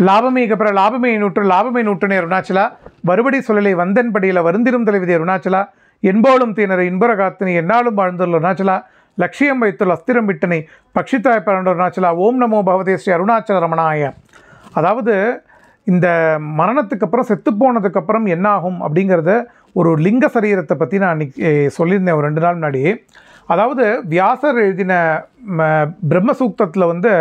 லாபமேகப்புற லாபமே நூற்றுனே அருணாச்சலா வருபடி சொல்லலை வந்தன்படியில் வருந்திரும் தலைவிதி அருணாச்சலா என்போலும் தீனரை இன்பர காத்தினை என்னாலும் வாழ்ந்துள்ள அருணாச்சலா லட்சியம் வைத்துள்ள அஸ்திரம் விட்டனை பக்ஷித்தாய் பரண்ட அருணாச்சலா ஓம் நமோ பகவதே ஸ்ரீ அருணாச்சல ரமணாய. அதாவது இந்த மரணத்துக்கு அப்புறம் செத்துப்போனதுக்கப்புறம் என்னாகும் அப்படிங்கிறத ஒரு லிங்க சரீரத்தை பற்றி நான் அன்றைக்கி சொல்லியிருந்தேன் ஒரு 2 நாள் முன்னாடி. அதாவது வியாசர் எழுதின பிரம்மசூக்தத்தில் வந்து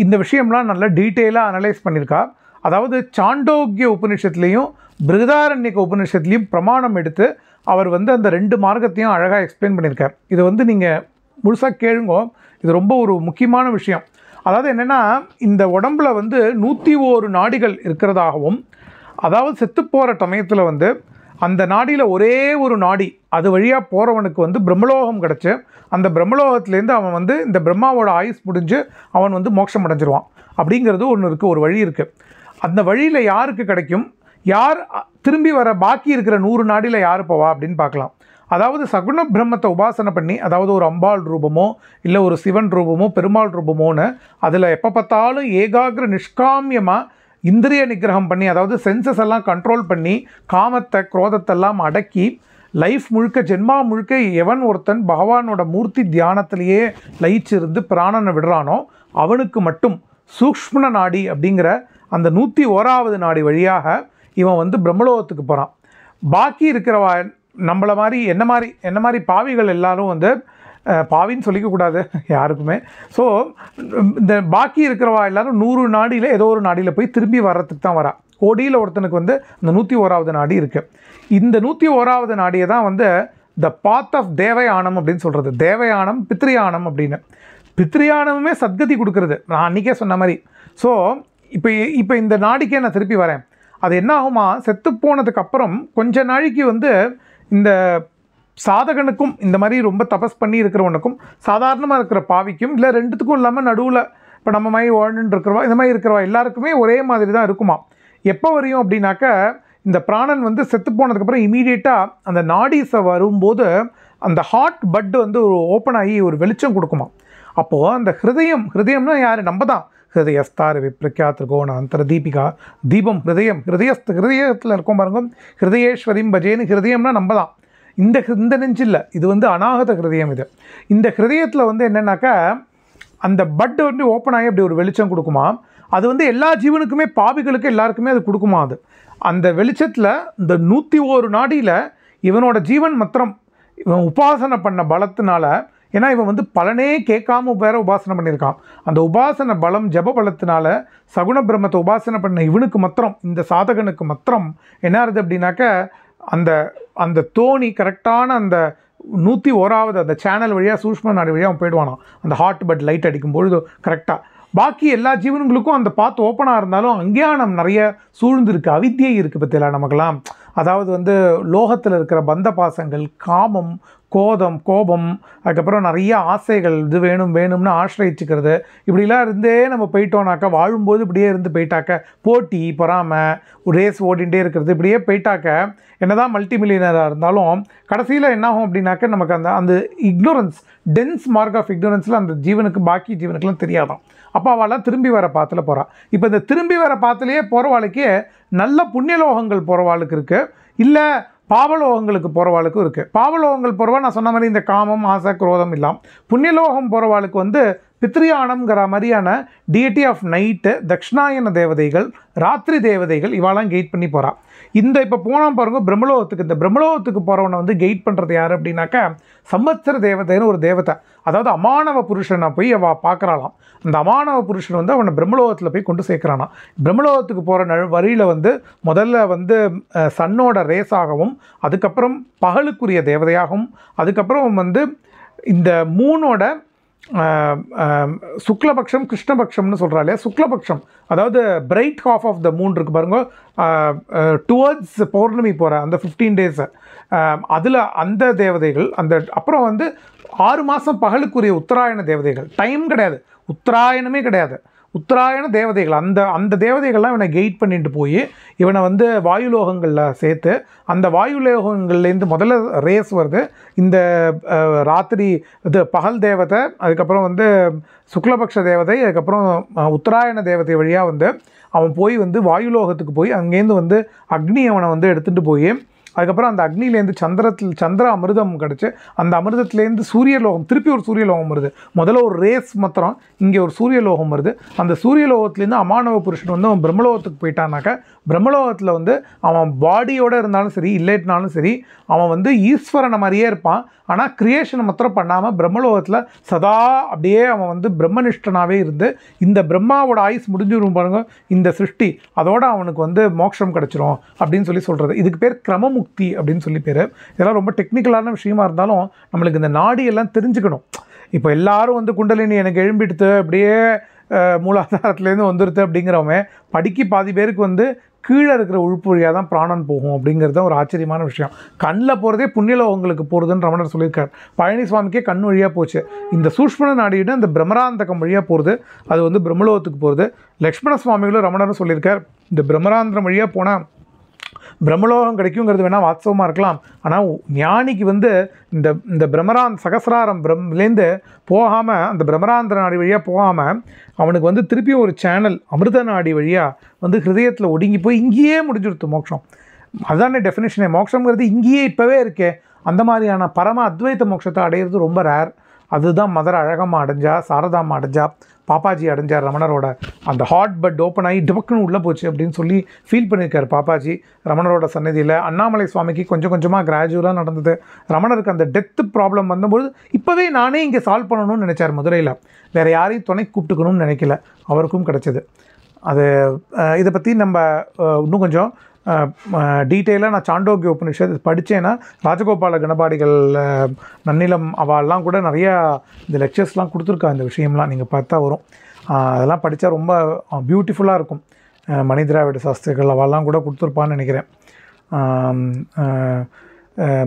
இந்த விஷயம்லாம் நல்லா டீட்டெயிலாக அனலைஸ் பண்ணியிருக்கா. அதாவது சாண்டோக்கிய உபநிஷத்துலேயும் பிருகதாரண்யக உபநிஷத்துலேயும் பிரமாணம் எடுத்து அவர் வந்து அந்த 2 மார்க்கத்தையும் அழகாக எக்ஸ்பிளைன் பண்ணியிருக்கார். இது வந்து நீங்கள் முழுசாக கேளுங்க, இது ரொம்ப ஒரு முக்கியமான விஷயம். அதாவது என்னென்னா, இந்த உடம்பில் வந்து 101 நாடிகள் இருக்கிறதாகவும், அதாவது செத்து போகிற சமயத்தில் வந்து அந்த நாடியில் ஒரே ஒரு நாடி அது வழியாக போகிறவனுக்கு வந்து பிரம்மலோகம் கிடச்சி அந்த பிரம்மலோகத்துலேருந்து அவன் வந்து இந்த பிரம்மாவோட ஆயுஸ் முடிஞ்சு அவன் வந்து மோட்சம் அடைஞ்சிருவான் அப்படிங்கிறது ஒன்று இருக்குது, ஒரு வழி இருக்குது. அந்த வழியில் யாருக்கு கிடைக்கும், யார் திரும்பி வர பாக்கி இருக்கிற 100 நாடியில் யார் போவா அப்படின்னு பார்க்கலாம். அதாவது சகுண பிரம்மத்தை உபாசனை பண்ணி, அதாவது ஒரு அம்பாள் ரூபமோ இல்லை ஒரு சிவன் ரூபமோ பெருமாள் ரூபமோன்னு அதில் எப்போ பார்த்தாலும் ஏகாகிர நிஷ்காமியமாக இந்திரிய நிகிரகம் பண்ணி, அதாவது சென்சஸ் எல்லாம் கண்ட்ரோல் பண்ணி காமத்தை குரோதத்தெல்லாம் அடக்கி லைஃப் முழுக்க ஜென்மா முழுக்க எவன் ஒருத்தன் பகவானோட மூர்த்தி தியானத்திலேயே லயிச்சிருந்து பிராணனை விடுறானோ அவனுக்கு மட்டும் சூக்ஷ்ம நாடி அப்படிங்கிற அந்த 101வது நாடி வழியாக இவன் வந்து பிரம்மலோகத்துக்கு போகிறான். பாக்கி இருக்கிறவா நம்மளை மாதிரி என்ன மாதிரி பாவிகள் எல்லாரும் வந்து பாவின்னு சொல்லிக்கக்கூடாது யாருக்குமே. ஸோ இந்த பாக்கி இருக்கிறவா எல்லாரும் 100 நாடியில் ஏதோ ஒரு நாடியில் போய் திரும்பி வர்றதுக்கு தான் வரா. கோடியில் ஒருத்தனுக்கு வந்து அந்த 101வது நாடி இருக்குது. இந்த 101வது நாடியை தான் வந்து த பாத் ஆஃப் தேவயானம் அப்படின்னு சொல்கிறது. தேவயானம் பித்ரியானம் அப்படின்னு. பித்ரியானமுமே சத்கதி கொடுக்குறது, நான் அன்றைக்கே சொன்ன மாதிரி. ஸோ இப்போ இந்த நாடிக்கே நான் திருப்பி வரேன். அது என்ன ஆகுமா, செத்து போனதுக்கப்புறம் கொஞ்ச நாளைக்கு வந்து இந்த சாதகனுக்கும் இந்த மாதிரி ரொம்ப தபஸ் பண்ணி இருக்கிறவனுக்கும் சாதாரணமாக இருக்கிற பாவிக்கும் இல்லை ரெண்டுத்துக்கும் இல்லாமல் நடுவில் இப்போ நம்ம மாதிரி வாழ்ந்துட்டு இருக்கிறவா இந்த மாதிரி இருக்கிறவா எல்லாருக்குமே ஒரே மாதிரி தான் இருக்குமா. எப்போ வரையும் அப்படின்னாக்க, இந்த பிராணன் வந்து செத்து போனதுக்கப்புறம் இமீடியட்டாக அந்த நாடிஸை வரும்போது அந்த ஹார்ட் பட் வந்து ஒரு ஓப்பன் ஆகி ஒரு வெளிச்சம் கொடுக்குமா. அப்போது அந்த ஹிருதயம்னா யார், நம்ம தான். ஹிருதயஸ்தார் விப்ரக்யா திரிகோண அந்தர தீபிகா தீபம் ஹிருதயத்தில் இருக்கும் பாருங்க. ஹிருதயேஸ்வரிம் பஜேன்னு ஹிருதயம்னா நம்ம தான். இந்த நெஞ்சு இல்லை, இது வந்து அநாகத ஹிருதயம். இந்த ஹிருதயத்தில் வந்து என்னென்னாக்கா அந்த பட் வந்து ஓப்பன் ஆகி அப்படி ஒரு வெளிச்சம் கொடுக்குமா. அது வந்து எல்லா ஜீவனுக்குமே பாவிகளுக்கு எல்லாருக்குமே அது கொடுக்குமா. அது அந்த வெளிச்சத்தில் இந்த 101 நாடியில் இவனோட ஜீவன் மாத்திரம் இவன் உபாசனை பண்ண பலத்தினால, ஏன்னா இவன் வந்து பலனே கேட்காம வேற உபாசனை பண்ணியிருக்கான். அந்த உபாசனை பலம் ஜப பலத்தினால சகுண பிரம்மத்தை உபாசனை பண்ண இவனுக்கு மாத்திரம், இந்த சாதகனுக்கு மாத்திரம் என்ன ஆகுது அப்படின்னாக்க அந்த தோணி கரெக்டான அந்த 101வது அந்த சேனல் வழியாக சூஷ்ம நாடி வழியாக அவன் போயிடுவானான். அந்த ஹார்ட் பட் லைட் அடிக்கும்பொழுது கரெக்டாக பாக்கி எல்லா ஜீவன்களுக்கும் அந்த பாத்து ஓப்பனாக இருந்தாலும் அங்கேயானம் நிறைய சூழ்ந்துருக்கு, அவித்தியை இருக்குது பற்றியில நமக்கெல்லாம். அதாவது வந்து லோகத்தில் இருக்கிற பந்த பாசங்கள், காமம், கோபம், அதுக்கப்புறம் நிறைய ஆசைகள், இது வேணும்னு ஆசிரியிச்சுக்கிறது, இப்படிலாம் இருந்தே நம்ம போயிட்டோம்னாக்கா, வாழும்போது இப்படியே இருந்து போயிட்டாக்க, போட்டி பொறாமல் ஒரு ரேஸ் ஓடிகிட்டே இருக்கிறது, இப்படியே போயிட்டாக்க என்னதான் மல்டி மில்லியனராக இருந்தாலும் கடைசியில் என்னாகும் அப்படின்னாக்க நமக்கு அந்த இக்னோரன்ஸ், டென்ஸ் மார்க் ஆஃப் இக்னோரன்ஸில் அந்த ஜீவனுக்கு பாக்கி ஜீவனுக்குலாம் தெரியாதான். அப்போ அவளாம் திரும்பி வர பாத்தில் போகிறாள். இப்போ இந்த திரும்பி வர பாத்திலேயே போகிறவாளுக்கே நல்ல புண்ணியலோகங்கள் போகிறவாளுக்கு இருக்குது, இல்லை பாவலோகங்களுக்கு போகிறவாளுக்கும் இருக்குது. பாவலோகங்கள் போகிறவா நான் சொன்ன மாதிரி இந்த காமம் ஆசை குரோதம் இல்லாமல், புண்ணியலோகம் போகிறவாளுக்கு வந்து பித்ரியானம்ங்கிற மாதிரியான டிஎட்டி ஆஃப் நைட்டு, தக்ஷணாயன தேவதைகள், ராத்திரி தேவதைகள் இவாலாம் கெயிட் பண்ணி போகிறாள். இப்போ போனால் பாருங்க பிரம்மலோகத்துக்கு, இந்த பிரம்மலோகத்துக்கு போகிறவனை வந்து கெயிட் பண்ணுறது யார் அப்படின்னாக்கா சம்வத்சர தேவதைன்னு ஒரு தேவதை. அதாவது அமானவ புருஷனை போய் அவள் பார்க்குறாளாம். அந்த அமானவ புருஷன் வந்து அவனை பிரம்மலோகத்தில் போய் கொண்டு சேர்க்குறானா. பிரம்மலோகத்துக்கு போகிற வழியில் வந்து முதல்ல வந்து சன்னோட ரேஸாகவும், அதுக்கப்புறம் பகலுக்குரிய தேவதையாகவும், அதுக்கப்புறம் வந்து இந்த மூனோட சுக்லபக்ஷம் கிருஷ்ணபக்ஷம்னு சொல்கிறாலே, சுக்லபக்ஷம் அதாவது bright half of the moon இருக்குது பாருங்க, டுவர்ட்ஸ் பௌர்ணமி போகிற அந்த 15 டேஸை, அதில் அந்த தேவதைகள், அப்புறம் வந்து 6 மாதம் பகலுக்குரிய உத்தராயண தேவதைகள். டைம் கிடையாது, உத்தராயணமே கிடையாது, உத்தராயண தேவதைகள் அந்த தேவதைகள்லாம் இவனை கெயிட் பண்ணிட்டு போய் இவனை வந்து வாயுலோகங்களில் சேர்த்து அந்த வாயுலோகங்கள்லேருந்து முதல்ல ரேஸ் வருது. இந்த ராத்திரி இது பகல் தேவதை, அதுக்கப்புறம் வந்து சுக்லபக்ஷ தேவதை, அதுக்கப்புறம் உத்தராயண தேவதை வழியாக வந்து அவன் போய் வந்து வாயுலோகத்துக்கு போய் அங்கேருந்து வந்து அக்னி அவனை வந்து எடுத்துகிட்டு போய் அதுக்கப்புறம் அந்த அக்னிலேருந்து சந்திர அமிர்தம் கிடச்சி அந்த அமிர்தத்துலேருந்து சூரியலோகம், திருப்பி ஒரு சூரியலோகம் வருது. முதல்ல ஒரு ரேஸ் மாத்திரம், இங்கே ஒரு சூரியலோகம் வருது. அந்த சூரியலோகத்துலேருந்து அமானவ புருஷன் வந்து அவன் பிரம்மலோகத்துக்கு போயிட்டானாக்கா பிரம்மலோகத்தில் வந்து அவன் பாடியோடு இருந்தாலும் சரி இல்லைனாலும் சரி அவன் வந்து ஈஸ்வரனை மாதிரியே இருப்பான். ஆனால் கிரியேஷனை மாத்திரம் பண்ணாமல் பிரம்மலோகத்தில் சதா அப்படியே அவன் வந்து பிரம்மனிஷ்டனாகவே இருந்து இந்த பிரம்மாவோட ஆயுஸ் முடிஞ்சிடும் பாருங்க இந்த சிருஷ்டி, அதோடு அவனுக்கு வந்து மோட்சம் கிடச்சிரும் அப்படின்னு சொல்கிறது. இதுக்கு பேர் கிரமமுக்தி அப்படின்னு சொல்லி பேர். இதெல்லாம் ரொம்ப டெக்னிக்கலான விஷயமா இருந்தாலும் நம்மளுக்கு இந்த நாடியெல்லாம் தெரிஞ்சுக்கணும். இப்போ எல்லாரும் வந்து குண்டலினி எனக்கு எழும்பிடுத்து அப்படியே மூலாதாரத்துலேருந்து வந்துடுது அப்படிங்கிறவன் படிக்க பாதி பேருக்கு வந்து கீழே இருக்கிற உறுப்பு வழியாக தான் பிராணன் போகும் அப்படிங்கிறது தான் ஒரு ஆச்சரியமான விஷயம். கண்ணில் போகிறதே புண்ணியலோகங்களுக்கு போகிறதுன்னு ரமணர் சொல்லியிருக்கார். பழனிசுவாமிக்கே கண் வழியாக போச்சு. இந்த சூஷ்மண நாடியிட இந்த பிரம்மராந்தகம் வழியாக போகிறது, அது வந்து பிரம்மலோகத்துக்கு போகிறது. லக்ஷ்மண சுவாமிகளும் ரமணரும் சொல்லியிருக்கார், இந்த பிரம்மராந்திரம் வழியாக போனால் பிரம்மலோகம் கிடைக்குங்கிறது வேணால் வாஸ்தவமாக இருக்கலாம். ஆனால் ஞானிக்கு வந்து இந்த சகசிராரம் பிரம்லேருந்து போகாமல் அந்த பிரம்மராந்திர நாடி வழியாக போகாமல் அவனுக்கு வந்து திருப்பியும் ஒரு சேனல் அமிர்த நாடி வழியாக வந்து ஹிருதயத்தில் ஒடுங்கி போய் இங்கேயே முடிஞ்சுடுத்து மோட்சம். அதுதானே டெஃபினேஷனே. மோட்சங்கிறது இங்கேயே இப்போவே இருக்கே. அந்த மாதிரியான பரம அத்வைத்த மோட்சத்தை அடையிறது ரொம்ப ரேர். அதுதான் மதர் அழகம்மா அடைஞ்சா, சாரதாம்மா அடைஞ்சா, பாப்பாஜி அடைஞ்சார். ரமணரோட அந்த ஹார்ட் பட் ஓப்பன் ஆகி டிபக்குன்னு உள்ளே போச்சு அப்படின்னு சொல்லி ஃபீல் பண்ணியிருக்கார் பாப்பாஜி ரமணரோட சன்னதியில். அண்ணாமலை சுவாமிக்கு கொஞ்சம் கொஞ்சமாக கிராஜுவலாக நடந்தது. ரமணருக்கு அந்த டெத்து ப்ராப்ளம் வந்தபோது இப்போவே நானே இங்கே சால்வ் பண்ணணும்னு நினச்சார் மதுரையில். வேறு யாரையும் துணை கூப்பிட்டுக்கணும்னு நினைக்கல, அவருக்கும் கிடச்சிது. அது இதை பற்றி நம்ம இன்னும் கொஞ்சம் டீட்டெயிலாக நான் சாண்டோக்கிய உபனிஷத் படித்தேன்னா ராஜகோபால கணபாடிகள் நன்னிலம் அவெல்லாம் கூட நிறையா இந்த லெக்சர்ஸ்லாம் கொடுத்துருக்கா. இந்த விஷயம்லாம் நீங்கள் பார்த்தா வரும். அதெல்லாம் படித்தா ரொம்ப பியூட்டிஃபுல்லாக இருக்கும். மணிதிராவிட சாஸ்திரிகள் அவெல்லாம் கூட கொடுத்துருப்பான்னு நினைக்கிறேன்.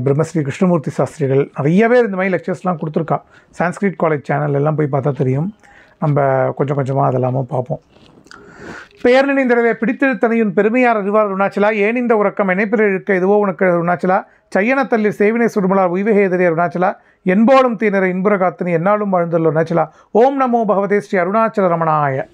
பிரம்மஸ்ரீ கிருஷ்ணமூர்த்தி சாஸ்திரிகள் நிறைய பேர் இந்த மாதிரி லெக்சர்ஸ்லாம் கொடுத்துருக்கா. சான்ஸ்கிரிட் காலேஜ் சேனல் எல்லாம் போய் பார்த்தா தெரியும். நம்ம கொஞ்சம் கொஞ்சமாக அதெல்லாமும் பார்ப்போம். பெயர் நினைந்தடவே பிடித்திருத்தனையும் பெருமையார் அறிவார் அருணாச்சலா, ஏன் இந்த உறக்கம் இணைப்பில் இருக்க இதுவோ உனக்கு அருணாச்சலா, செய்யனத்தல்லில் சேவினை சுடுமலார் உய்வகேதரி அருணாச்சலா, என்போடும் தீனரை இன்புற காத்தினி என்னாலும் வாழ்ந்துள்ள அருணாச்சலா. ஓம் நமோ பகவதே ஸ்ரீ அருணாச்சல ரமணாய.